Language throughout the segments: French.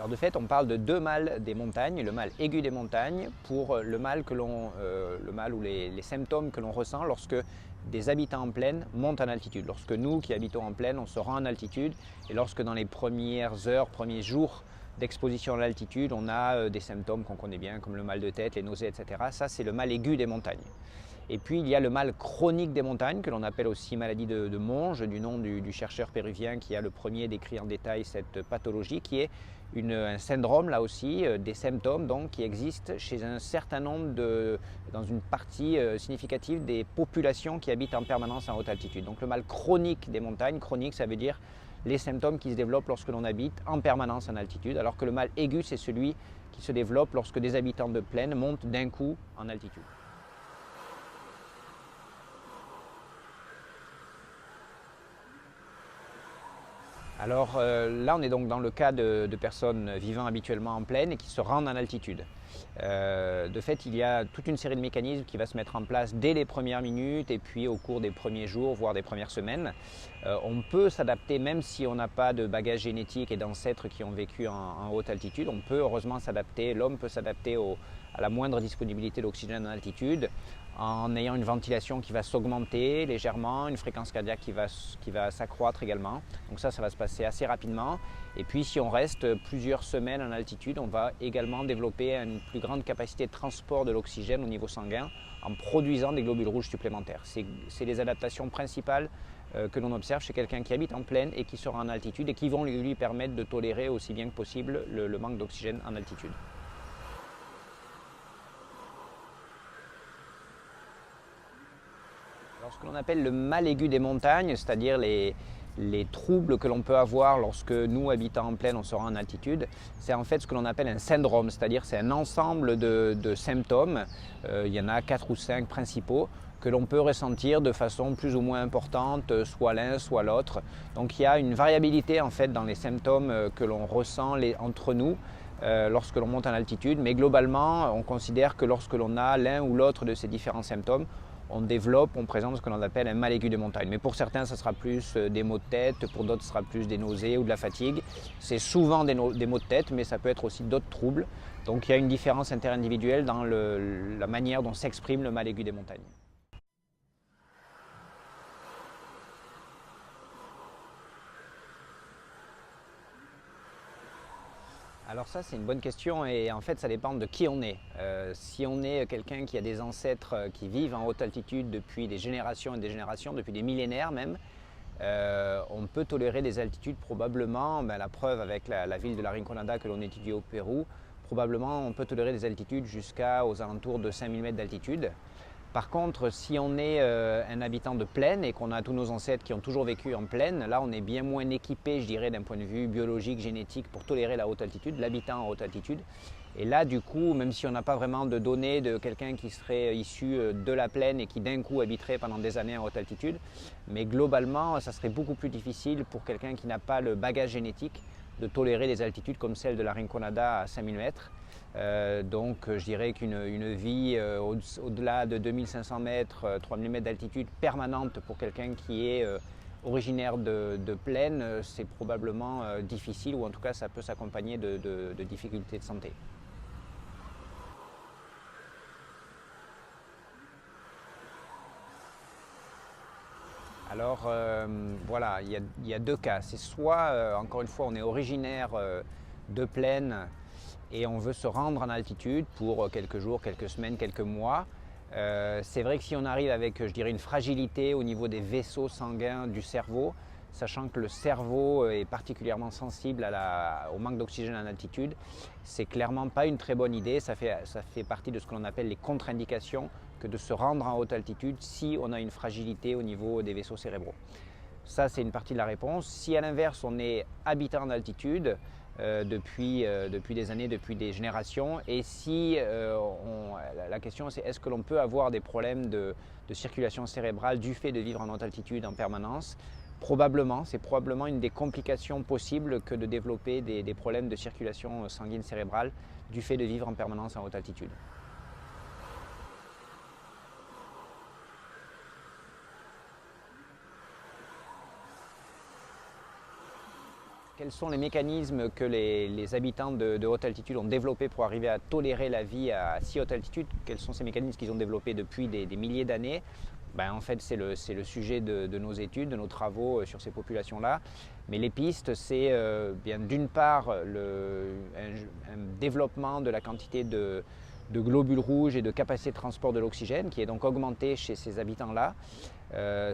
Alors de fait, on parle de deux mâles des montagnes, le mâle aigu des montagnes pour le mâle ou les symptômes que l'on ressent lorsque des habitants en plaine montent en altitude. Lorsque nous qui habitons en plaine, on se rend en altitude et lorsque dans les premières heures, premiers jours d'exposition à l'altitude, on a des symptômes qu'on connaît bien comme le mal de tête, les nausées, etc. Ça, c'est le mâle aigu des montagnes. Et puis il y a le mal chronique des montagnes, que l'on appelle aussi maladie de Monge, du nom du chercheur péruvien qui a le premier décrit en détail cette pathologie, qui est un syndrome, là aussi, des symptômes donc, qui existent chez un certain nombre dans une partie significative des populations qui habitent en permanence en haute altitude. Donc le mal chronique des montagnes, chronique ça veut dire les symptômes qui se développent lorsque l'on habite en permanence en altitude, alors que le mal aigu c'est celui qui se développe lorsque des habitants de plaine montent d'un coup en altitude. Alors là, on est donc dans le cas de personnes vivant habituellement en plaine et qui se rendent en altitude. De fait, il y a toute une série de mécanismes qui va se mettre en place dès les premières minutes et puis au cours des premiers jours, voire des premières semaines. On peut s'adapter même si on n'a pas de bagage génétique et d'ancêtres qui ont vécu en haute altitude. On peut heureusement s'adapter, l'homme peut s'adapter à la moindre disponibilité d'oxygène en altitude en ayant une ventilation qui va s'augmenter légèrement, une fréquence cardiaque qui va s'accroître également. Donc ça va se passer assez rapidement. Et puis si on reste plusieurs semaines en altitude, on va également développer une plus grande capacité de transport de l'oxygène au niveau sanguin en produisant des globules rouges supplémentaires. C'est les adaptations principales que l'on observe chez quelqu'un qui habite en plaine et qui sera en altitude et qui vont lui permettre de tolérer aussi bien que possible le manque d'oxygène en altitude. Alors, ce que l'on appelle le mal aigu des montagnes, c'est-à-dire les troubles que l'on peut avoir lorsque nous, habitants en plaine, on se rend en altitude, c'est en fait ce que l'on appelle un syndrome, c'est-à-dire c'est un ensemble de symptômes, il y en a 4 ou 5 principaux, que l'on peut ressentir de façon plus ou moins importante, soit l'un, soit l'autre. Donc il y a une variabilité en fait dans les symptômes que l'on ressent entre nous lorsque l'on monte en altitude, mais globalement, on considère que lorsque l'on a l'un ou l'autre de ces différents symptômes, on présente ce que l'on appelle un mal aigu de montagne. Mais pour certains, ça sera plus des maux de tête, pour d'autres, ce sera plus des nausées ou de la fatigue. C'est souvent des maux de tête, mais ça peut être aussi d'autres troubles. Donc il y a une différence interindividuelle dans la manière dont s'exprime le mal aigu des montagnes. Alors ça, c'est une bonne question et en fait, ça dépend de qui on est. Si on est quelqu'un qui a des ancêtres qui vivent en haute altitude depuis des générations et des générations, depuis des millénaires même, on peut tolérer des altitudes probablement, la preuve avec la ville de la Rinconada que l'on étudie au Pérou, probablement on peut tolérer des altitudes jusqu'aux alentours de 5000 mètres d'altitude. Par contre, si on est un habitant de plaine et qu'on a tous nos ancêtres qui ont toujours vécu en plaine, là on est bien moins équipé, je dirais, d'un point de vue biologique, génétique, pour tolérer la haute altitude, l'habitant en haute altitude. Et là, du coup, même si on n'a pas vraiment de données de quelqu'un qui serait issu de la plaine et qui d'un coup habiterait pendant des années en haute altitude, mais globalement, ça serait beaucoup plus difficile pour quelqu'un qui n'a pas le bagage génétique de tolérer des altitudes comme celle de la Rinconada à 5000 mètres. Donc je dirais qu'une vie au-delà de 2500 mètres, 3000 mètres d'altitude permanente pour quelqu'un qui est originaire de plaine, c'est probablement difficile, ou en tout cas ça peut s'accompagner de difficultés de santé. Alors voilà, il y a deux cas. C'est soit, encore une fois, on est originaire de plaine et on veut se rendre en altitude pour quelques jours, quelques semaines, quelques mois. C'est vrai que si on arrive avec, je dirais, une fragilité au niveau des vaisseaux sanguins du cerveau, sachant que le cerveau est particulièrement sensible au manque d'oxygène en altitude, c'est clairement pas une très bonne idée. Ça fait partie de ce que l'on appelle les contre-indications que de se rendre en haute altitude si on a une fragilité au niveau des vaisseaux cérébraux. Ça, c'est une partie de la réponse. Si à l'inverse, on est habitant en altitude depuis des années, depuis des générations, et si la question c'est est-ce que l'on peut avoir des problèmes de circulation cérébrale du fait de vivre en haute altitude en permanence? Probablement, c'est probablement une des complications possibles que de développer des problèmes de circulation sanguine cérébrale du fait de vivre en permanence en haute altitude. Quels sont les mécanismes que les habitants de haute altitude ont développés pour arriver à tolérer la vie à si haute altitude? Quels sont ces mécanismes qu'ils ont développés depuis des milliers d'années? En fait, c'est le sujet de nos études, de nos travaux sur ces populations-là. Mais les pistes, c'est bien d'une part un développement de la quantité de globules rouges et de capacité de transport de l'oxygène qui est donc augmentée chez ces habitants-là.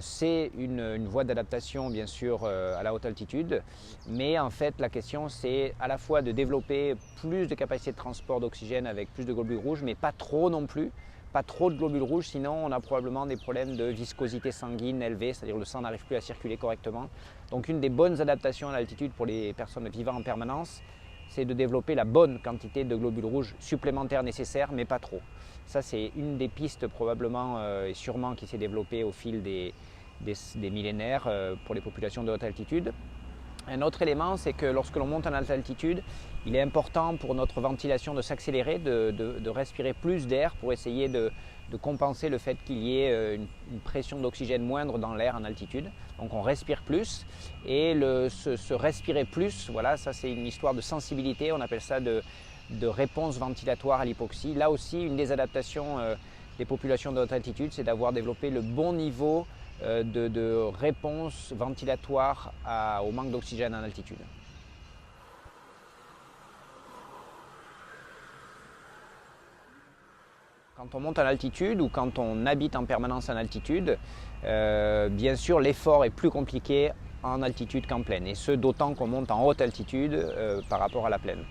C'est une voie d'adaptation bien sûr à la haute altitude, mais en fait la question c'est à la fois de développer plus de capacité de transport d'oxygène avec plus de globules rouges, mais pas trop non plus, pas trop de globules rouges, sinon on a probablement des problèmes de viscosité sanguine élevée, c'est-à-dire le sang n'arrive plus à circuler correctement. Donc une des bonnes adaptations à l'altitude pour les personnes vivant en permanence, c'est de développer la bonne quantité de globules rouges supplémentaires nécessaires, mais pas trop. Ça, c'est une des pistes probablement et sûrement qui s'est développée au fil des millénaires pour les populations de haute altitude. Un autre élément, c'est que lorsque l'on monte en haute altitude, il est important pour notre ventilation de s'accélérer, de respirer plus d'air pour essayer de compenser le fait qu'il y ait une pression d'oxygène moindre dans l'air en altitude. Donc on respire plus et se respirer plus, voilà, ça c'est une histoire de sensibilité, on appelle ça de réponse ventilatoire à l'hypoxie. Là aussi, une des adaptations des populations de haute altitude, c'est d'avoir développé le bon niveau de réponse ventilatoire au manque d'oxygène en altitude. Quand on monte en altitude ou quand on habite en permanence en altitude, bien sûr l'effort est plus compliqué en altitude qu'en plaine, et ce d'autant qu'on monte en haute altitude par rapport à la plaine.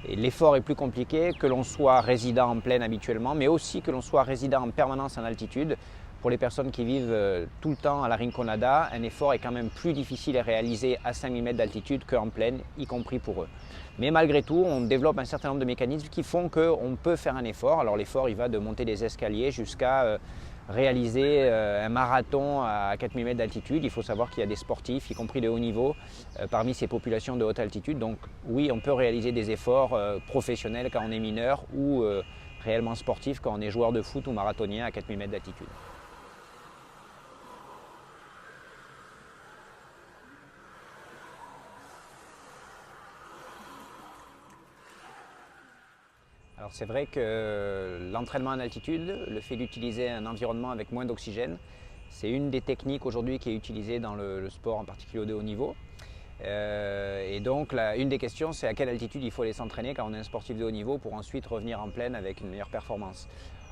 Et l'effort est plus compliqué que l'on soit résident en plaine habituellement, mais aussi que l'on soit résident en permanence en altitude. Pour les personnes qui vivent tout le temps à la Rinconada, un effort est quand même plus difficile à réaliser à 5000 mètres d'altitude qu'en plaine, y compris pour eux. Mais malgré tout, on développe un certain nombre de mécanismes qui font qu'on peut faire un effort. Alors l'effort, il va de monter des escaliers jusqu'à réaliser un marathon à 4000 mètres d'altitude. Il faut savoir qu'il y a des sportifs, y compris de haut niveau, parmi ces populations de haute altitude. Donc oui, on peut réaliser des efforts professionnels quand on est mineur ou réellement sportif quand on est joueur de foot ou marathonien à 4000 mètres d'altitude. Alors c'est vrai que l'entraînement en altitude, le fait d'utiliser un environnement avec moins d'oxygène, c'est une des techniques aujourd'hui qui est utilisée dans le sport, en particulier au de haut niveau. Et donc une des questions, c'est à quelle altitude il faut aller s'entraîner quand on est un sportif de haut niveau pour ensuite revenir en plaine avec une meilleure performance.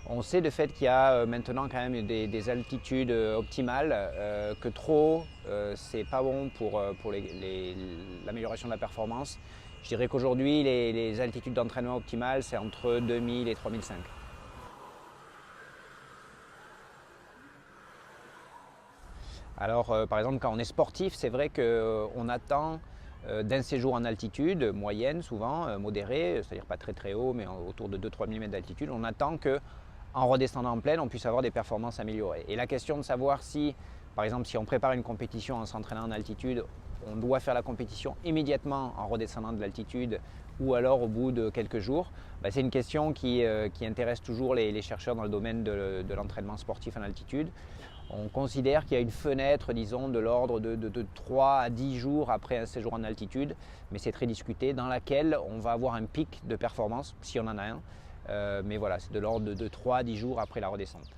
On sait de fait qu'il y a maintenant quand même des altitudes optimales, que trop c'est pas bon pour l'amélioration de la performance. Je dirais qu'aujourd'hui les altitudes d'entraînement optimales c'est entre 2000 et 3005. Alors par exemple quand on est sportif, c'est vrai qu'on attend d'un séjour en altitude, moyenne souvent, modérée, c'est-à-dire pas très très haut mais autour de 2-3 000 mètres d'altitude, on attend qu'en redescendant en plaine on puisse avoir des performances améliorées. Et la question de savoir si, par exemple si on prépare une compétition en s'entraînant en altitude, on doit faire la compétition immédiatement en redescendant de l'altitude ou alors au bout de quelques jours, c'est une question qui intéresse toujours les chercheurs dans le domaine de l'entraînement sportif en altitude. On considère qu'il y a une fenêtre, disons, de l'ordre de 3 à 10 jours après un séjour en altitude, mais c'est très discuté, dans laquelle on va avoir un pic de performance, si on en a un. Mais voilà, c'est de l'ordre de 3 à 10 jours après la redescente.